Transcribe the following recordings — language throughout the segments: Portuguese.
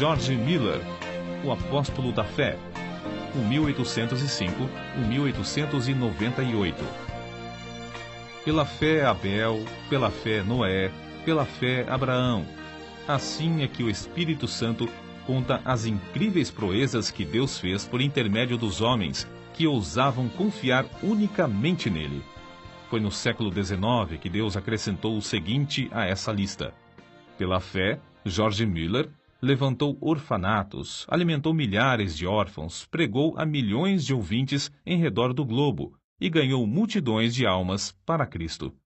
George Miller, o apóstolo da fé, 1805-1898. Pela fé Abel, pela fé Noé, pela fé Abraão. Assim é que o Espírito Santo conta as incríveis proezas que Deus fez por intermédio dos homens que ousavam confiar unicamente nele. Foi no século XIX que Deus acrescentou o seguinte a essa lista. Pela fé, George Miller levantou orfanatos, alimentou milhares de órfãos, pregou a milhões de ouvintes em redor do globo e ganhou multidões de almas para Cristo.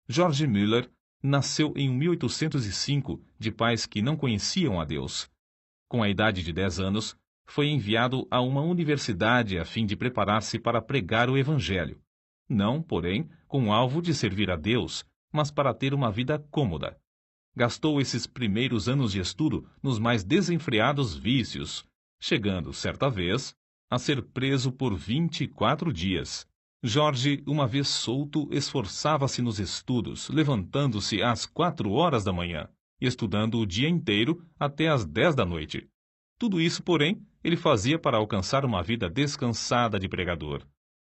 George Miller nasceu em 1805 de pais que não conheciam a Deus. Com a idade de 10 anos, foi enviado a uma universidade a fim de preparar-se para pregar o Evangelho. Não, porém, com o alvo de servir a Deus, mas para ter uma vida cômoda. Gastou esses primeiros anos de estudo nos mais desenfreados vícios, chegando, certa vez, a ser preso por 24 dias. Jorge, uma vez solto, esforçava-se nos estudos, levantando-se às 4 horas da manhã, e estudando o dia inteiro até às 10 da noite. Tudo isso, porém, ele fazia para alcançar uma vida descansada de pregador.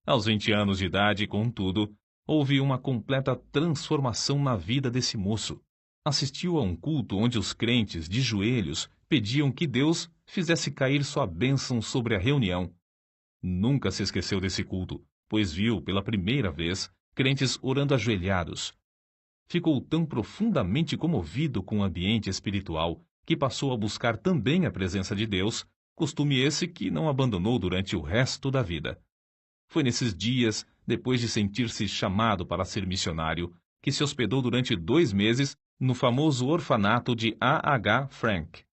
Aos 20 anos de idade, contudo, houve uma completa transformação na vida desse moço. Assistiu a um culto onde os crentes, de joelhos, pediam que Deus fizesse cair sua bênção sobre a reunião. Nunca se esqueceu desse culto, pois viu, pela primeira vez, crentes orando ajoelhados. Ficou tão profundamente comovido com o ambiente espiritual que passou a buscar também a presença de Deus, costume esse que não abandonou durante o resto da vida. Foi nesses dias, depois de sentir-se chamado para ser missionário, que se hospedou durante 2 meses no famoso orfanato de A. H. Frank.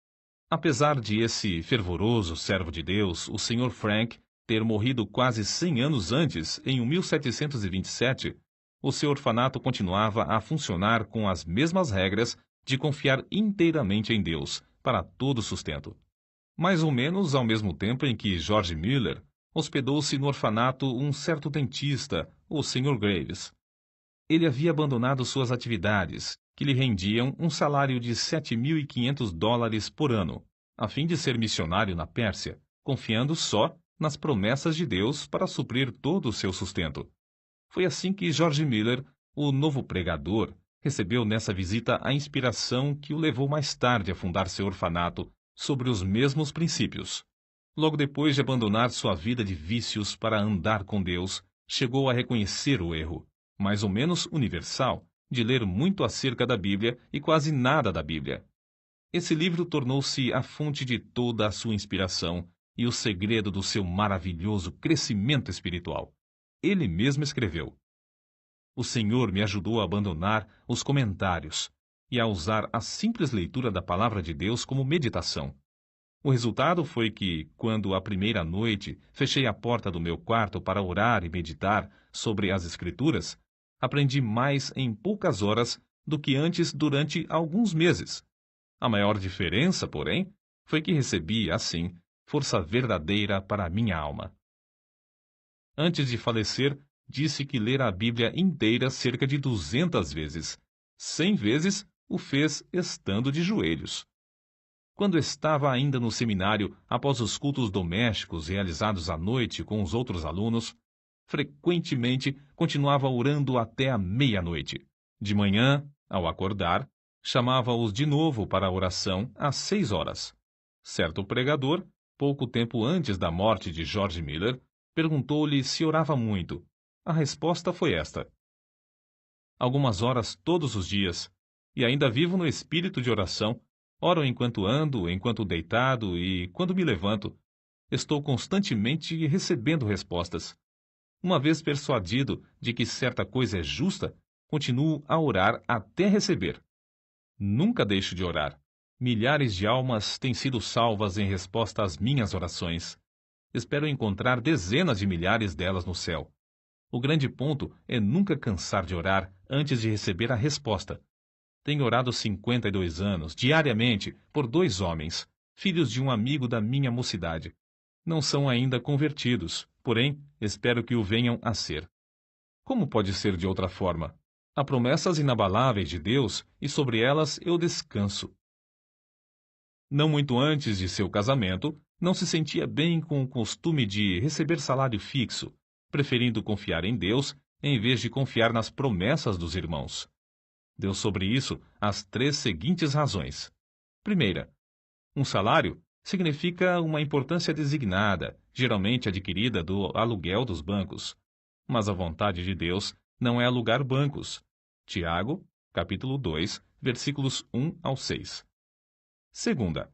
Apesar de esse fervoroso servo de Deus, o Sr. Frank, ter morrido quase 100 anos antes, em 1727, o seu orfanato continuava a funcionar com as mesmas regras de confiar inteiramente em Deus para todo sustento. Mais ou menos ao mesmo tempo em que George Miller hospedou-se no orfanato um certo dentista, o Sr. Graves. Ele havia abandonado suas atividades, que lhe rendiam um salário de $7.500 por ano, a fim de ser missionário na Pérsia, confiando só nas promessas de Deus para suprir todo o seu sustento. Foi assim que George Miller, o novo pregador, recebeu nessa visita a inspiração que o levou mais tarde a fundar seu orfanato sobre os mesmos princípios. Logo depois de abandonar sua vida de vícios para andar com Deus, chegou a reconhecer o erro, mais ou menos universal, de ler muito acerca da Bíblia e quase nada da Bíblia. Esse livro tornou-se a fonte de toda a sua inspiração e o segredo do seu maravilhoso crescimento espiritual. Ele mesmo escreveu: O Senhor me ajudou a abandonar os comentários e a usar a simples leitura da Palavra de Deus como meditação. O resultado foi que, quando a primeira noite fechei a porta do meu quarto para orar e meditar sobre as Escrituras, aprendi mais em poucas horas do que antes durante alguns meses. A maior diferença, porém, foi que recebi, assim, força verdadeira para a minha alma. Antes de falecer, disse que lera a Bíblia inteira cerca de 200 vezes. 100 vezes o fez estando de joelhos. Quando estava ainda no seminário, após os cultos domésticos realizados à noite com os outros alunos, frequentemente continuava orando até a meia-noite. De manhã, ao acordar, chamava-os de novo para a oração às 6 horas. Certo pregador, pouco tempo antes da morte de George Miller, perguntou-lhe se orava muito. A resposta foi esta: algumas horas todos os dias, e ainda vivo no espírito de oração. Oro enquanto ando, enquanto deitado e quando me levanto. Estou constantemente recebendo respostas. Uma vez persuadido de que certa coisa é justa, continuo a orar até receber. Nunca deixo de orar. Milhares de almas têm sido salvas em resposta às minhas orações. Espero encontrar dezenas de milhares delas no céu. O grande ponto é nunca cansar de orar antes de receber a resposta. Tenho orado 52 anos, diariamente, por 2 homens, filhos de um amigo da minha mocidade. Não são ainda convertidos, porém, espero que o venham a ser. Como pode ser de outra forma? Há promessas inabaláveis de Deus e sobre elas eu descanso. Não muito antes de seu casamento, não se sentia bem com o costume de receber salário fixo, preferindo confiar em Deus em vez de confiar nas promessas dos irmãos. Deu sobre isso as 3 seguintes razões. Primeira, um salário significa uma importância designada, geralmente adquirida do aluguel dos bancos. Mas a vontade de Deus não é alugar bancos. Tiago, capítulo 2, versículos 1 ao 6. Segunda,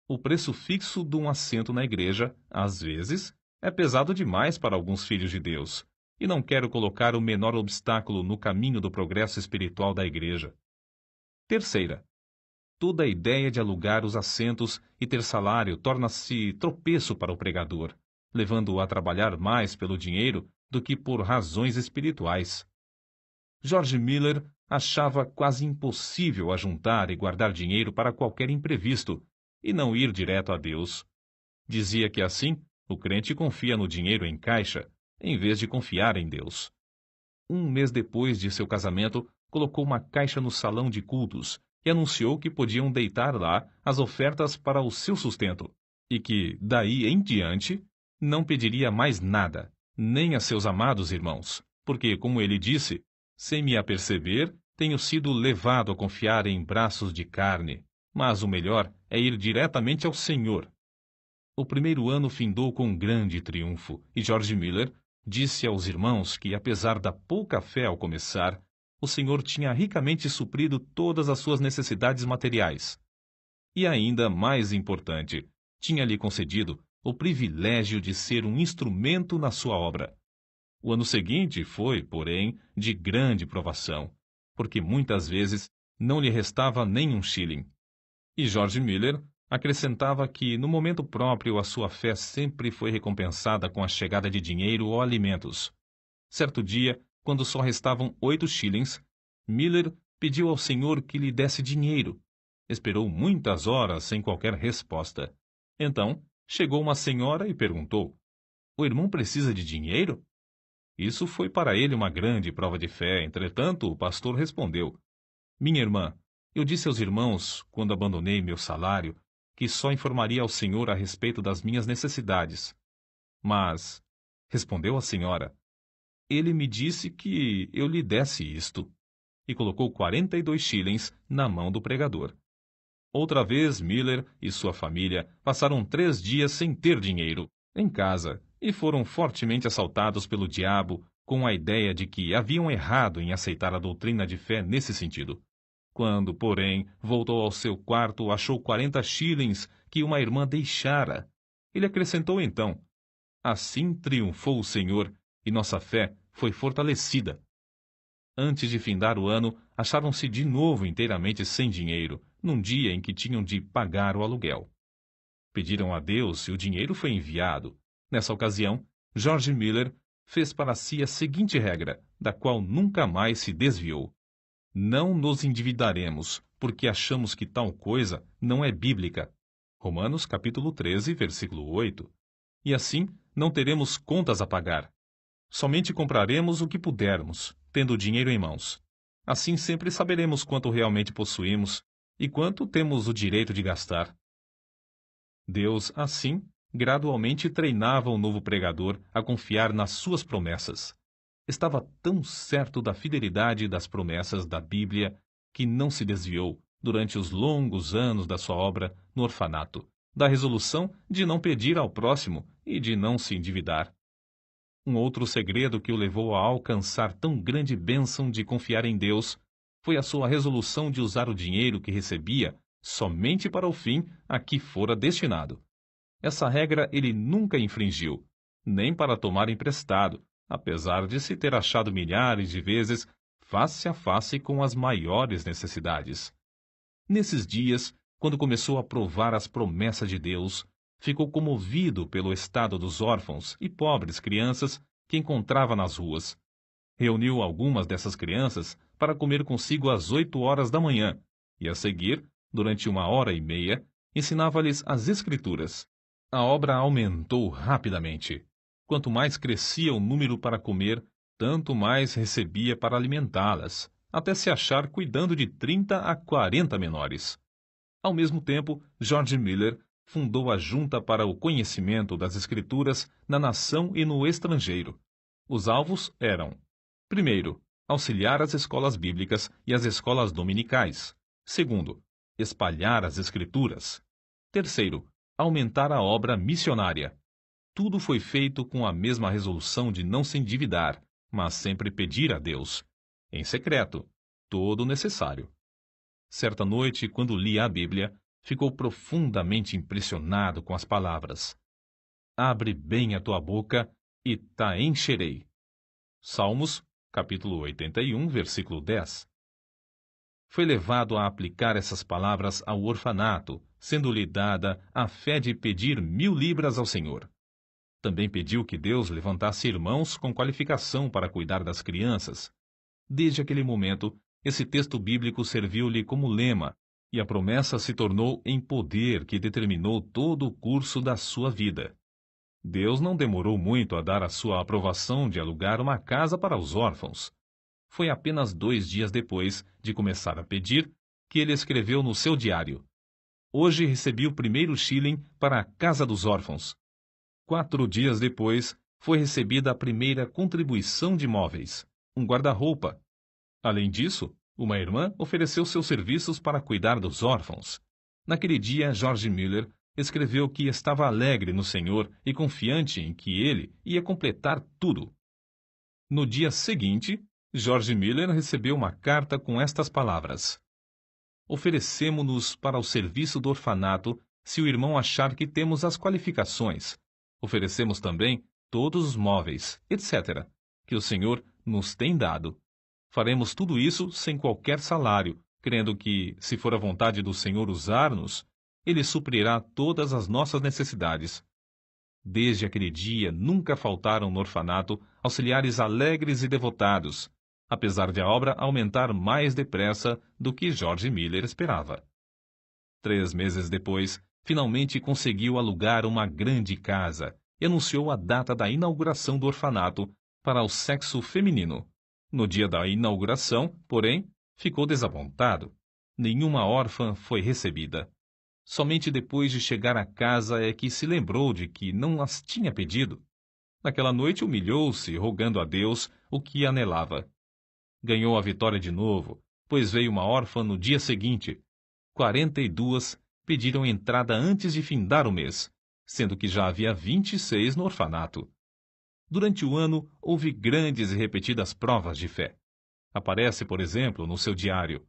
o preço fixo de um assento na igreja, às vezes, é pesado demais para alguns filhos de Deus, e não quero colocar o menor obstáculo no caminho do progresso espiritual da igreja. Terceira, toda a ideia de alugar os assentos e ter salário torna-se tropeço para o pregador, levando-o a trabalhar mais pelo dinheiro do que por razões espirituais. George Miller achava quase impossível ajuntar e guardar dinheiro para qualquer imprevisto e não ir direto a Deus. Dizia que assim o crente confia no dinheiro em caixa, em vez de confiar em Deus. Um mês depois de seu casamento, colocou uma caixa no salão de cultos e anunciou que podiam deitar lá as ofertas para o seu sustento, e que, daí em diante, não pediria mais nada, nem a seus amados irmãos, porque, como ele disse, sem me aperceber, tenho sido levado a confiar em braços de carne, mas o melhor é ir diretamente ao Senhor. O primeiro ano findou com grande triunfo, e George Miller disse aos irmãos que, apesar da pouca fé ao começar, o Senhor tinha ricamente suprido todas as suas necessidades materiais. E ainda mais importante, tinha-lhe concedido o privilégio de ser um instrumento na sua obra. O ano seguinte foi, porém, de grande provação, porque muitas vezes não lhe restava nem um shilling. E George Miller acrescentava que, no momento próprio, a sua fé sempre foi recompensada com a chegada de dinheiro ou alimentos. Certo dia, quando só restavam 8 shillings, Miller pediu ao Senhor que lhe desse dinheiro. Esperou muitas horas sem qualquer resposta. Então, chegou uma senhora e perguntou: "O irmão precisa de dinheiro?" Isso foi para ele uma grande prova de fé. Entretanto, o pastor respondeu: "Minha irmã, eu disse aos irmãos, quando abandonei meu salário, que só informaria ao Senhor a respeito das minhas necessidades. Mas", respondeu a senhora, "ele me disse que eu lhe desse isto." E colocou 42 shillings na mão do pregador. Outra vez, Miller e sua família passaram 3 dias sem ter dinheiro em casa e foram fortemente assaltados pelo diabo com a ideia de que haviam errado em aceitar a doutrina de fé nesse sentido. Quando, porém, voltou ao seu quarto, achou 40 shillings que uma irmã deixara. Ele acrescentou então: "Assim triunfou o Senhor e nossa fé foi fortalecida." Antes de findar o ano, acharam-se de novo inteiramente sem dinheiro, num dia em que tinham de pagar o aluguel. Pediram a Deus e o dinheiro foi enviado. Nessa ocasião, George Miller fez para si a seguinte regra, da qual nunca mais se desviou: "Não nos endividaremos, porque achamos que tal coisa não é bíblica." Romanos capítulo 13, versículo 8. E assim não teremos contas a pagar. Somente compraremos o que pudermos, tendo o dinheiro em mãos. Assim sempre saberemos quanto realmente possuímos e quanto temos o direito de gastar. Deus, assim, gradualmente treinava o novo pregador a confiar nas suas promessas. Estava tão certo da fidelidade das promessas da Bíblia que não se desviou, durante os longos anos da sua obra no orfanato, da resolução de não pedir ao próximo e de não se endividar. Um outro segredo que o levou a alcançar tão grande bênção de confiar em Deus foi a sua resolução de usar o dinheiro que recebia somente para o fim a que fora destinado. Essa regra ele nunca infringiu, nem para tomar emprestado, apesar de se ter achado milhares de vezes face a face com as maiores necessidades. Nesses dias, quando começou a provar as promessas de Deus, ficou comovido pelo estado dos órfãos e pobres crianças que encontrava nas ruas. Reuniu algumas dessas crianças para comer consigo às 8 horas da manhã e, a seguir, durante 1 hora e meia, ensinava-lhes as Escrituras. A obra aumentou rapidamente. Quanto mais crescia o número para comer, tanto mais recebia para alimentá-las, até se achar cuidando de 30 a 40 menores. Ao mesmo tempo, George Miller fundou a Junta para o Conhecimento das Escrituras na nação e no estrangeiro. Os alvos eram: primeiro, auxiliar as escolas bíblicas e as escolas dominicais. Segundo, espalhar as Escrituras. Terceiro, aumentar a obra missionária. Tudo foi feito com a mesma resolução de não se endividar, mas sempre pedir a Deus, em secreto, todo o necessário. Certa noite, quando lia a Bíblia, ficou profundamente impressionado com as palavras: Abre bem a tua boca e ta encherei. Salmos, capítulo 81, versículo 10. Foi levado a aplicar essas palavras ao orfanato, sendo-lhe dada a fé de pedir 1000 libras ao Senhor. Também pediu que Deus levantasse irmãos com qualificação para cuidar das crianças. Desde aquele momento, esse texto bíblico serviu-lhe como lema, e a promessa se tornou em poder que determinou todo o curso da sua vida. Deus não demorou muito a dar a sua aprovação de alugar uma casa para os órfãos. Foi apenas 2 dias depois de começar a pedir que ele escreveu no seu diário: Hoje recebi o primeiro shilling para a Casa dos Órfãos. 4 dias depois, foi recebida a primeira contribuição de móveis, um guarda-roupa. Além disso, uma irmã ofereceu seus serviços para cuidar dos órfãos. Naquele dia, George Miller escreveu que estava alegre no Senhor e confiante em que ele ia completar tudo. No dia seguinte, George Miller recebeu uma carta com estas palavras: Oferecemo-nos para o serviço do orfanato se o irmão achar que temos as qualificações. Oferecemos também todos os móveis, etc., que o Senhor nos tem dado. Faremos tudo isso sem qualquer salário, crendo que, se for a vontade do Senhor usar-nos, Ele suprirá todas as nossas necessidades. Desde aquele dia nunca faltaram no orfanato auxiliares alegres e devotados, apesar de a obra aumentar mais depressa do que George Miller esperava. 3 meses depois, finalmente conseguiu alugar uma grande casa e anunciou a data da inauguração do orfanato para o sexo feminino. No dia da inauguração, porém, ficou desapontado. Nenhuma órfã foi recebida. Somente depois de chegar à casa é que se lembrou de que não as tinha pedido. Naquela noite humilhou-se, rogando a Deus o que anelava. Ganhou a vitória de novo, pois veio uma órfã no dia seguinte. 42 pediram entrada antes de findar o mês, sendo que já havia 26 no orfanato. Durante o ano, houve grandes e repetidas provas de fé. Aparece, por exemplo, no seu diário: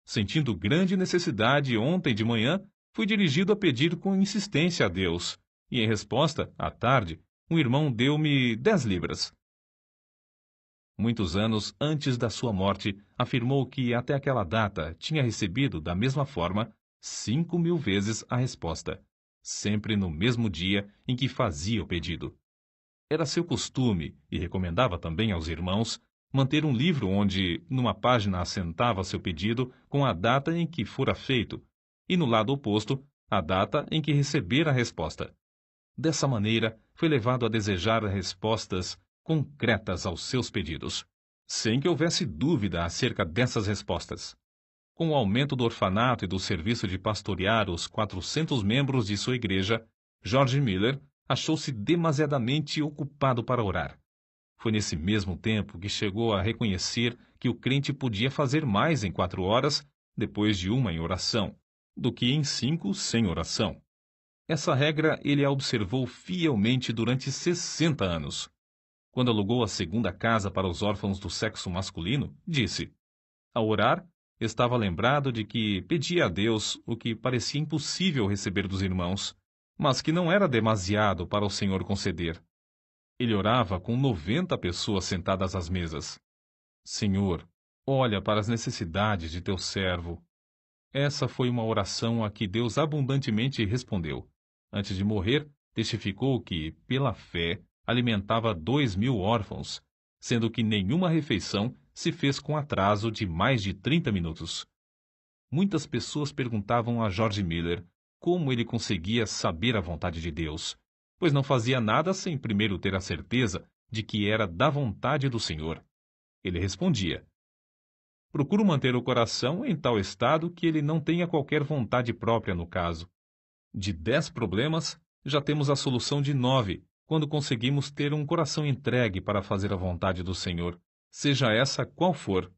Sentindo grande necessidade ontem de manhã, fui dirigido a pedir com insistência a Deus, e em resposta, à tarde, um irmão deu-me 10 libras. Muitos anos antes da sua morte, afirmou que até aquela data tinha recebido, da mesma forma, 5.000 vezes a resposta, sempre no mesmo dia em que fazia o pedido. Era seu costume, e recomendava também aos irmãos, manter um livro onde, numa página, assentava seu pedido com a data em que fora feito, e no lado oposto, a data em que recebera a resposta. Dessa maneira, foi levado a desejar respostas concretas aos seus pedidos, sem que houvesse dúvida acerca dessas respostas. Com o aumento do orfanato e do serviço de pastorear os 400 membros de sua igreja, George Miller achou-se demasiadamente ocupado para orar. Foi nesse mesmo tempo que chegou a reconhecer que o crente podia fazer mais em 4 horas, depois de uma em oração, do que em 5 sem oração. Essa regra ele a observou fielmente durante 60 anos. Quando alugou a segunda casa para os órfãos do sexo masculino, disse: Ao orar, estava lembrado de que pedia a Deus o que parecia impossível receber dos irmãos, mas que não era demasiado para o Senhor conceder. Ele orava com 90 pessoas sentadas às mesas. Senhor, olha para as necessidades de teu servo. Essa foi uma oração a que Deus abundantemente respondeu. Antes de morrer, testificou que, pela fé, alimentava 2.000 órfãos, sendo que nenhuma refeição se fez com atraso de mais de 30 minutos. Muitas pessoas perguntavam a George Miller como ele conseguia saber a vontade de Deus, pois não fazia nada sem primeiro ter a certeza de que era da vontade do Senhor. Ele respondia: Procuro manter o coração em tal estado que ele não tenha qualquer vontade própria no caso. De 10 problemas, já temos a solução de 9, quando conseguimos ter um coração entregue para fazer a vontade do Senhor, seja essa qual for.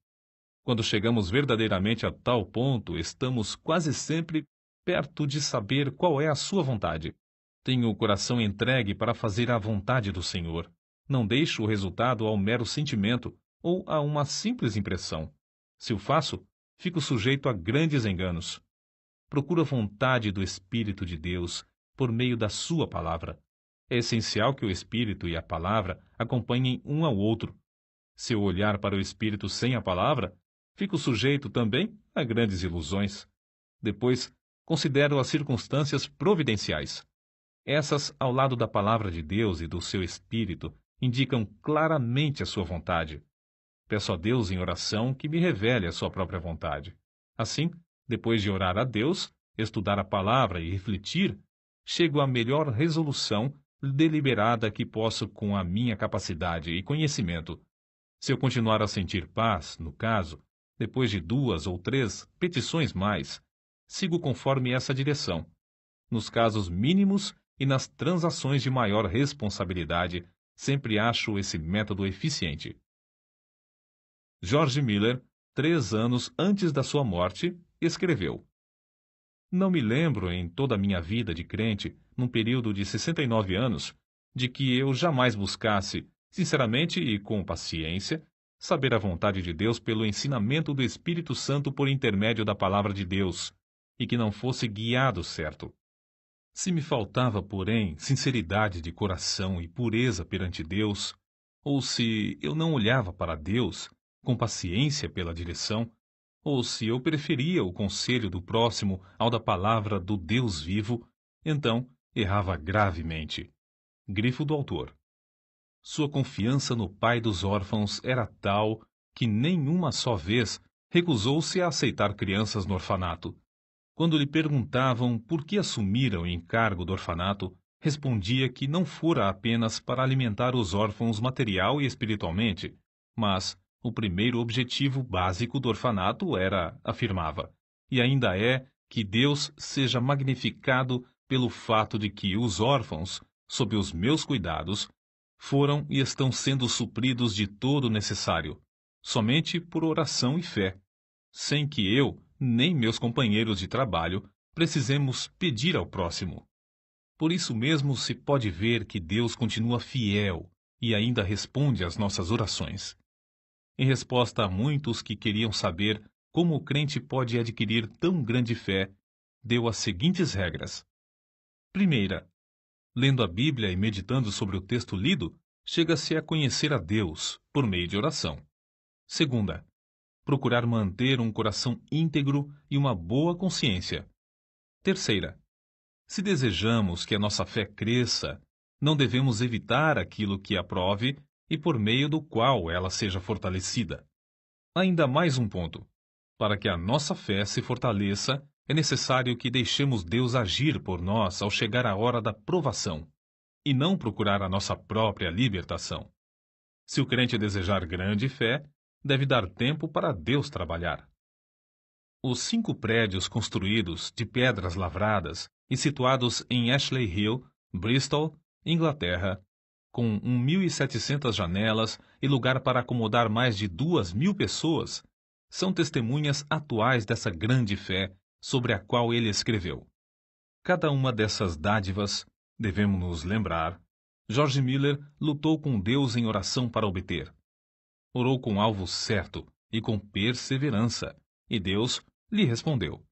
Quando chegamos verdadeiramente a tal ponto, estamos quase sempre perto de saber qual é a sua vontade. Tenho o coração entregue para fazer a vontade do Senhor. Não deixo o resultado ao mero sentimento ou a uma simples impressão. Se o faço, fico sujeito a grandes enganos. Procuro a vontade do Espírito de Deus por meio da sua palavra. É essencial que o Espírito e a palavra acompanhem um ao outro. Se eu olhar para o Espírito sem a palavra, fico sujeito também a grandes ilusões. Depois, considero as circunstâncias providenciais. Essas, ao lado da palavra de Deus e do seu Espírito, indicam claramente a sua vontade. Peço a Deus em oração que me revele a sua própria vontade. Assim, depois de orar a Deus, estudar a palavra e refletir, chego à melhor resolução deliberada que posso com a minha capacidade e conhecimento. Se eu continuar a sentir paz, no caso, depois de 2 ou 3 petições mais, sigo conforme essa direção. Nos casos mínimos e nas transações de maior responsabilidade, sempre acho esse método eficiente. George Miller, 3 anos antes da sua morte, escreveu: Não me lembro em toda a minha vida de crente, num período de 69 anos, de que eu jamais buscasse, sinceramente e com paciência, saber a vontade de Deus pelo ensinamento do Espírito Santo por intermédio da palavra de Deus, e que não fosse guiado certo. Se me faltava, porém, sinceridade de coração e pureza perante Deus, ou se eu não olhava para Deus com paciência pela direção, ou se eu preferia o conselho do próximo ao da palavra do Deus vivo, então errava gravemente. Grifo do autor. Sua confiança no pai dos órfãos era tal que nenhuma só vez recusou-se a aceitar crianças no orfanato. Quando lhe perguntavam por que assumira o encargo do orfanato, respondia que não fora apenas para alimentar os órfãos material e espiritualmente, mas o primeiro objetivo básico do orfanato era, afirmava, e ainda é, que Deus seja magnificado pelo fato de que os órfãos, sob os meus cuidados, foram e estão sendo supridos de todo o necessário, somente por oração e fé, sem que eu, nem meus companheiros de trabalho, precisemos pedir ao próximo. Por isso mesmo se pode ver que Deus continua fiel e ainda responde às nossas orações. Em resposta a muitos que queriam saber como o crente pode adquirir tão grande fé, deu as seguintes regras. Primeira, lendo a Bíblia e meditando sobre o texto lido, chega-se a conhecer a Deus por meio de oração. Segunda, procurar manter um coração íntegro e uma boa consciência. Terceira, se desejamos que a nossa fé cresça, não devemos evitar aquilo que a prove e por meio do qual ela seja fortalecida. Ainda mais um ponto. Para que a nossa fé se fortaleça, é necessário que deixemos Deus agir por nós ao chegar a hora da provação, e não procurar a nossa própria libertação. Se o crente desejar grande fé, deve dar tempo para Deus trabalhar. Os 5 prédios construídos de pedras lavradas e situados em Ashley Hill, Bristol, Inglaterra, com 1.700 janelas e lugar para acomodar mais de 2.000 pessoas, são testemunhas atuais dessa grande fé sobre a qual ele escreveu. Cada uma dessas dádivas, devemos nos lembrar, George Miller lutou com Deus em oração para obter. Orou com alvo certo e com perseverança, e Deus lhe respondeu.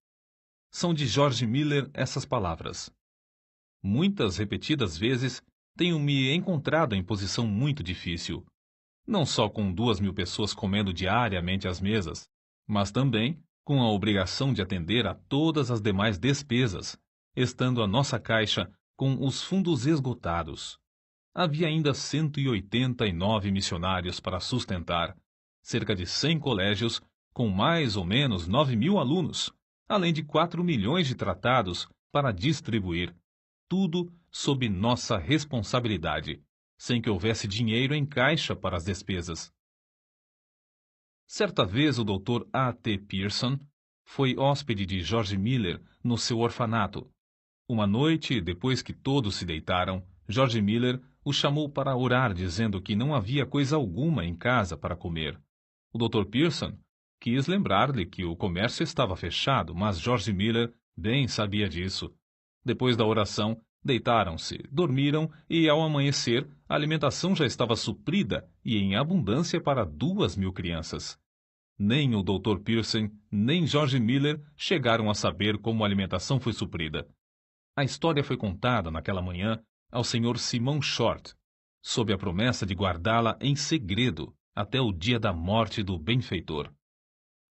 São de George Miller essas palavras. Muitas repetidas vezes tenho-me encontrado em posição muito difícil, não só com 2.000 pessoas comendo diariamente às mesas, mas também com a obrigação de atender a todas as demais despesas, estando a nossa caixa com os fundos esgotados. Havia ainda 189 missionários para sustentar, cerca de 100 colégios com mais ou menos 9.000 alunos, além de 4 milhões de tratados para distribuir, tudo sob nossa responsabilidade, sem que houvesse dinheiro em caixa para as despesas. Certa vez o Dr. A. T. Pearson foi hóspede de George Miller no seu orfanato. Uma noite, depois que todos se deitaram, George Miller o chamou para orar, dizendo que não havia coisa alguma em casa para comer. O Dr. Pearson quis lembrar-lhe que o comércio estava fechado, mas George Miller bem sabia disso. Depois da oração, deitaram-se, dormiram e, ao amanhecer, a alimentação já estava suprida e em abundância para 2.000 crianças. Nem o Dr. Pearson, nem George Miller chegaram a saber como a alimentação foi suprida. A história foi contada naquela manhã ao Sr. Simon Short, sob a promessa de guardá-la em segredo até o dia da morte do benfeitor.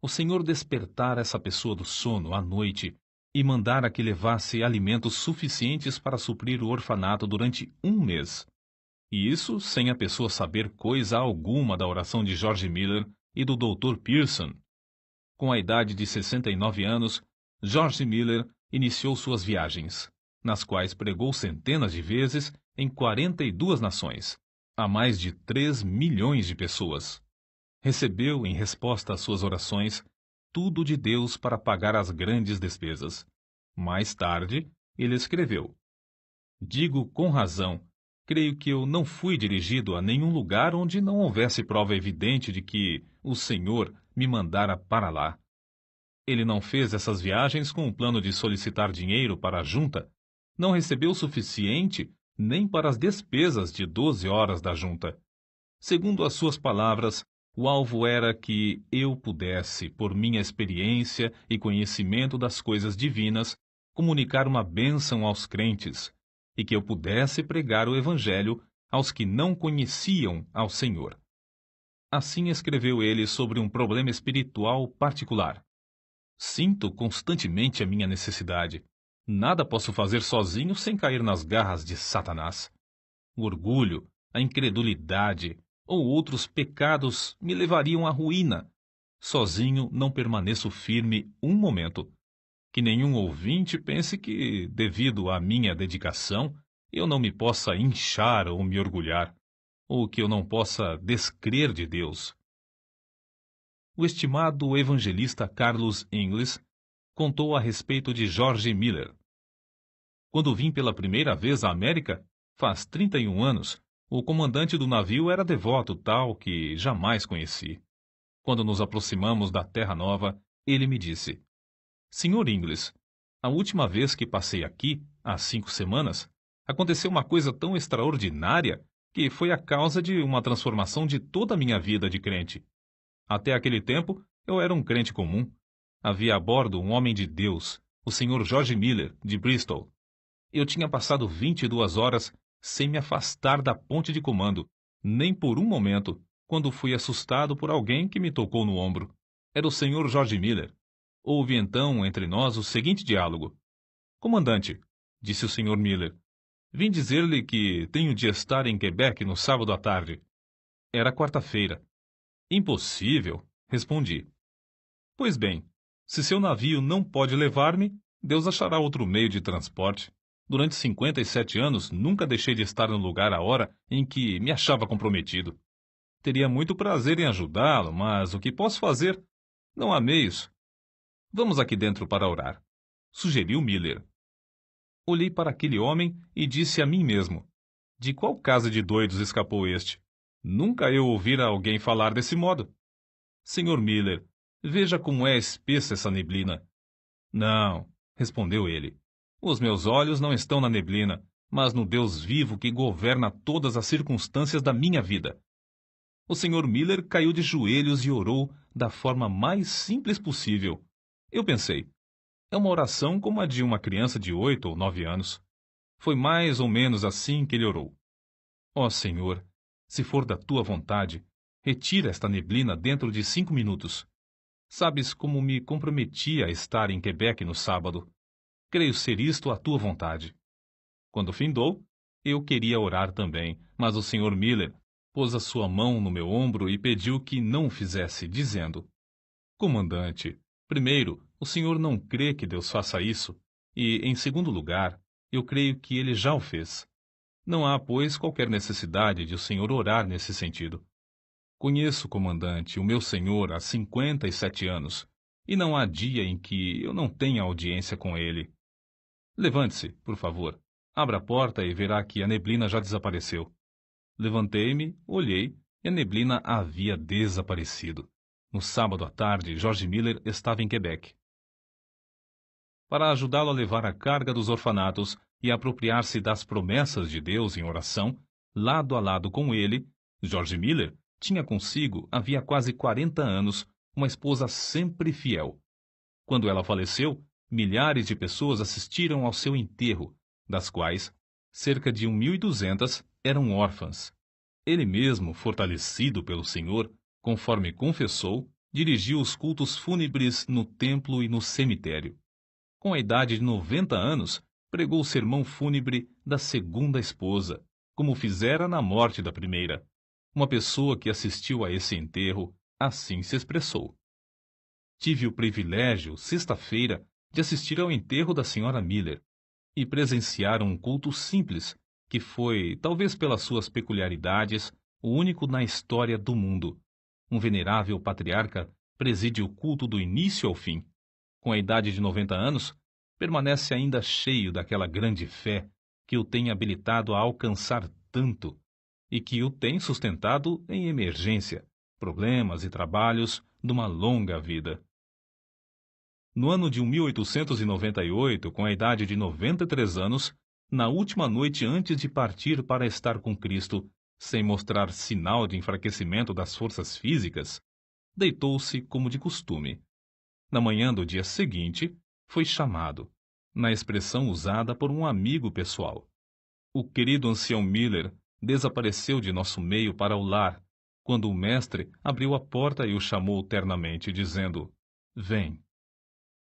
O Senhor despertara essa pessoa do sono à noite e mandara que levasse alimentos suficientes para suprir o orfanato durante 1 mês. E isso sem a pessoa saber coisa alguma da oração de George Miller e do Dr. Pearson. Com a idade de 69 anos, George Miller iniciou suas viagens, nas quais pregou centenas de vezes em 42 nações, a mais de 3 milhões de pessoas. Recebeu, em resposta às suas orações, tudo de Deus para pagar as grandes despesas. Mais tarde, ele escreveu: "Digo com razão, creio que eu não fui dirigido a nenhum lugar onde não houvesse prova evidente de que o Senhor me mandara para lá." Ele não fez essas viagens com o plano de solicitar dinheiro para a junta, não recebeu o suficiente nem para as despesas de 12 horas da junta. Segundo as suas palavras, o alvo era que eu pudesse, por minha experiência e conhecimento das coisas divinas, comunicar uma bênção aos crentes, e que eu pudesse pregar o Evangelho aos que não conheciam ao Senhor. Assim escreveu ele sobre um problema espiritual particular. "Sinto constantemente a minha necessidade. Nada posso fazer sozinho sem cair nas garras de Satanás. O orgulho, a incredulidade ou outros pecados me levariam à ruína. Sozinho não permaneço firme um momento. Que nenhum ouvinte pense que, devido à minha dedicação, eu não me possa inchar ou me orgulhar, ou que eu não possa descrer de Deus." O estimado evangelista Carlos Ingles contou a respeito de George Miller. "Quando vim pela primeira vez à América, faz 31 anos, o comandante do navio era devoto tal que jamais conheci. Quando nos aproximamos da Terra Nova, ele me disse: 'Senhor Ingles, a última vez que passei aqui, há 5 semanas, aconteceu uma coisa tão extraordinária que foi a causa de uma transformação de toda a minha vida de crente. Até aquele tempo, eu era um crente comum. Havia a bordo um homem de Deus, o Sr. George Miller, de Bristol. Eu tinha passado 22 horas sem me afastar da ponte de comando, nem por um momento, quando fui assustado por alguém que me tocou no ombro. Era o Sr. George Miller. Houve então entre nós o seguinte diálogo: 'Comandante', disse o Sr. Miller, 'vim dizer-lhe que tenho de estar em Quebec no sábado à tarde.' Era quarta-feira. 'Impossível', respondi. 'Pois bem, se seu navio não pode levar-me, Deus achará outro meio de transporte. Durante 57 anos nunca deixei de estar no lugar à hora em que me achava comprometido. Teria muito prazer em ajudá-lo, mas o que posso fazer? Não há meios. Vamos aqui dentro para orar', sugeriu Miller. Olhei para aquele homem e disse a mim mesmo: de qual casa de doidos escapou este? Nunca eu ouvira alguém falar desse modo. Senhor Miller, veja como é espessa essa neblina. Não, respondeu ele. Os meus olhos não estão na neblina, mas no Deus vivo que governa todas as circunstâncias da minha vida. O Sr. Miller caiu de joelhos e orou da forma mais simples possível. Eu pensei, é uma oração como a de uma criança de 8 ou 9 anos. Foi mais ou menos assim que ele orou. Ó Senhor, se for da tua vontade, retira esta neblina dentro de 5 minutos. Sabes como me comprometi a estar em Quebec no sábado. Creio ser isto a tua vontade. Quando findou, eu queria orar também, mas o Sr. Miller pôs a sua mão no meu ombro e pediu que não o fizesse, dizendo: Comandante, primeiro, o senhor não crê que Deus faça isso, e, em segundo lugar, eu creio que ele já o fez. Não há, pois, qualquer necessidade de o senhor orar nesse sentido. Conheço, comandante, o meu senhor há 57 anos, e não há dia em que eu não tenha audiência com ele. Levante-se, por favor. Abra a porta e verá que a neblina já desapareceu. Levantei-me, olhei, e a neblina havia desaparecido. No sábado à tarde, George Miller estava em Quebec. Para ajudá-lo a levar a carga dos orfanatos e apropriar-se das promessas de Deus em oração, lado a lado com ele, George Miller tinha consigo, havia quase 40 anos, uma esposa sempre fiel. Quando ela faleceu, milhares de pessoas assistiram ao seu enterro, das quais cerca de 1.200 eram órfãs. Ele mesmo, fortalecido pelo Senhor, conforme confessou, dirigiu os cultos fúnebres no templo e no cemitério. Com a idade de 90 anos, pregou o sermão fúnebre da segunda esposa, como fizera na morte da primeira. Uma pessoa que assistiu a esse enterro assim se expressou: tive o privilégio, sexta-feira, de assistir ao enterro da senhora Miller e presenciar um culto simples, que foi, talvez pelas suas peculiaridades, o único na história do mundo. Um venerável patriarca preside o culto do início ao fim. Com a idade de 90 anos, permanece ainda cheio daquela grande fé que o tem habilitado a alcançar tanto e que o tem sustentado em emergência, problemas e trabalhos de uma longa vida. No ano de 1898, com a idade de 93 anos, na última noite antes de partir para estar com Cristo, sem mostrar sinal de enfraquecimento das forças físicas, deitou-se como de costume. Na manhã do dia seguinte, foi chamado, na expressão usada por um amigo pessoal. O querido ancião Miller desapareceu de nosso meio para o lar, quando o mestre abriu a porta e o chamou ternamente, dizendo: Vem.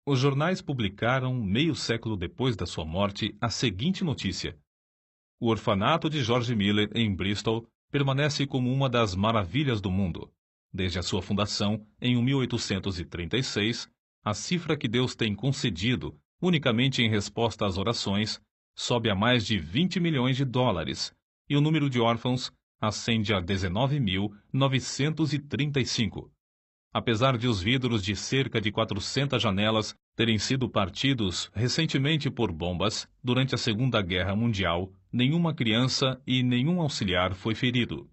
Os jornais publicaram, meio século depois da sua morte, a seguinte notícia: o orfanato de George Miller, em Bristol, permanece como uma das maravilhas do mundo. Desde a sua fundação, em 1836, a cifra que Deus tem concedido, unicamente em resposta às orações, sobe a mais de 20 milhões de dólares, e o número de órfãos ascende a 19.935. Apesar de os vidros de cerca de 400 janelas terem sido partidos recentemente por bombas, durante a Segunda Guerra Mundial, nenhuma criança e nenhum auxiliar foi ferido.